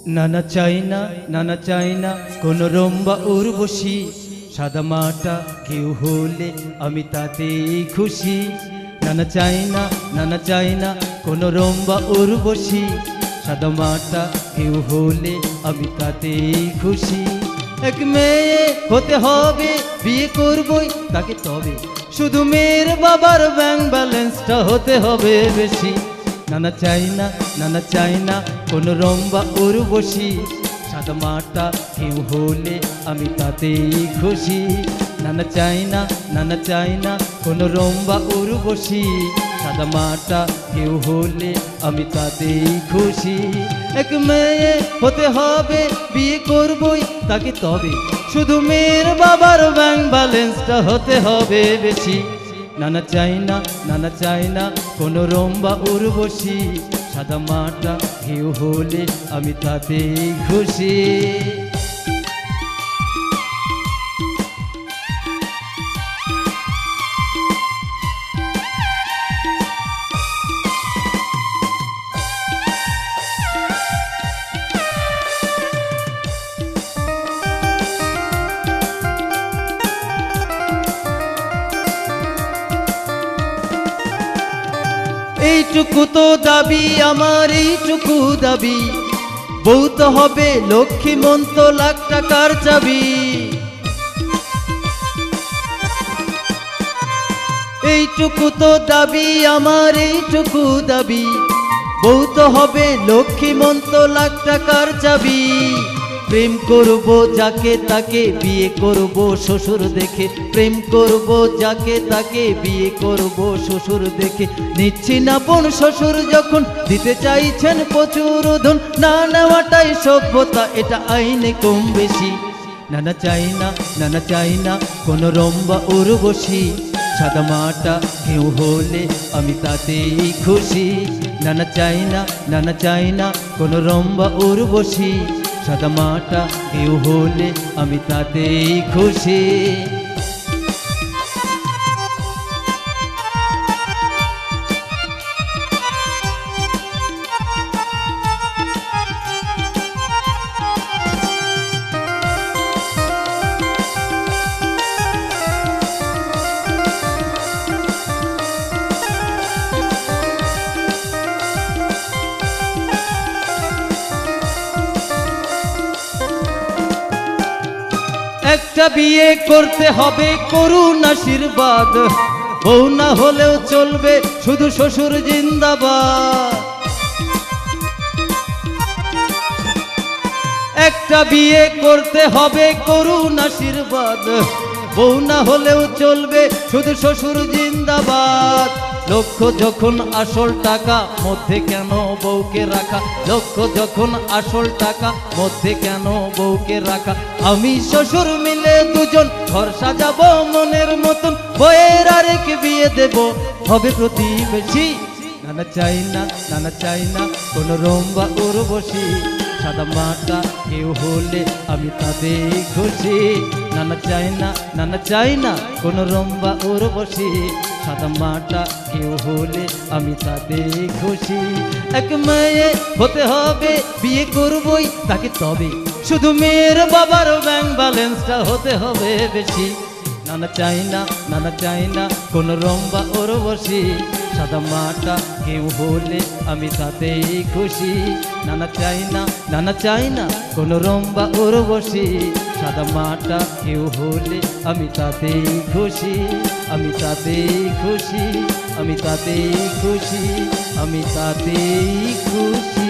নানা চাই না, নানা চাই না কোনো রম্বা উর্বশী, সাদা মাটা কেউ হলে আমি তাতেই খুশি। নানা চাই না, নানা চাই না কোনো রম্বা উর্বশী, সাদা মাটা কেউ হলে আমি তাতেই খুশি। এক মেয়ে হতে হবে, বিয়ে করবই তাকে, তবে শুধু মেয়ের বাবার ব্যাংক ব্যালেন্সটা হতে হবে বেশি। নানা চাই না, নানা চাই না কোনো রম্বা উর্বশী, সাদা মাটা কেউ হলে আমি তাতেই খুশি। নানা চাই না, নানা চাই না কোনো রম্বা উর্বশী, সাদা মাটা কেউ হলে আমি তাতেই খুশি। এক মেয়ে হতে হবে, বিয়ে করবই তাকে, তবে শুধু মেয়ের বাবার ব্যাংক ব্যালেন্সটা হতে হবে বেশি। নানা চাই না, নানা চাই না কোনো রম্বা উর্বশী, সাদা মাটা কেউ হলে আমি তাতেই খুশি। এইটুকু তো দাবি আমার, এইটুকু দাবি, বউ তো হবে লক্ষ্মীমন্ত, লাখ টাকার চাবি। এইটুকু তো দাবি আমার, এইটুকু দাবি, বউ তো হবে লক্ষ্মীমন্ত, লাখ টাকার চাবি। প্রেম করব যাকে তাকে, বিয়ে করব শ্বশুর দেখে। প্রেম করব যাকে তাকে, বিয়ে করব শ্বশুর দেখে। নিচ্ছি না বোন শ্বশুর যখন, দিতে চাইছেন প্রচুর ধন, না নেওয়াটাই সভ্যতা, এটা আইনে কম বেশি। নানা চাই না, নানা চাই না কোনো রম্বা উর্বশী, সাদা মাটা কেউ হলে আমি তাতেই খুশি। নানা চাই না, নানা চাই না কোনো রম্বা উর্বশী, সাদা মাটা কেউ হলে আমি তাতেই খুশি। একটা বিয়ে করতে হবে, করুণ আশীর্বাদ, বউ না হলেও চলবে শুধু শ্বশুর জিন্দাবাদ। একটা বিয়ে করতে হবে, করুণ আশীর্বাদ, বউ না হলেও চলবে শুধু শ্বশুর জিন্দাবাদ। লক্ষ যখন আসল টাকা, মধ্যে কেন বউকে রাখা? লক্ষ যখন আসল টাকা, মধ্যে কেন বউকে রাখা? আমি শ্বশুর মিলে দুজন ঘর সাজাবো মনের মতন, বউয়ের আরেক বিয়ে দেব হবে প্রতিবেশী। নানা চাই না, নানা চাই না কোনো রম্বা উর্বশী, সাদা মাটা কেউ হলে আমি তাতেই খুশি। নানা চাই না, নানা চাই না কোনো রম্বা উর্বশী, সাদা মাটা কেউ হলে আমি তাতেই খুশি। এক মেয়ে হতে হবে, বিয়ে করবই তাকে, তবে শুধু মেয়ের বাবার ব্যাংক ব্যালেন্সটা হতে হবে বেশি। নানা চাই না, নানা চাই না কোনো রম্বা উর্বশী, সাদা মাটা কেউ হলে আমি তাতেই খুশি। নানা চাই না, নানা চাই না কোনো রম্বা উর্বশী, সাদা মাটা কেউ হলে আমি তাতেই খুশি। আমি তাতেই খুশি, আমি তাতেই খুশি, আমি তাতেই খুশি।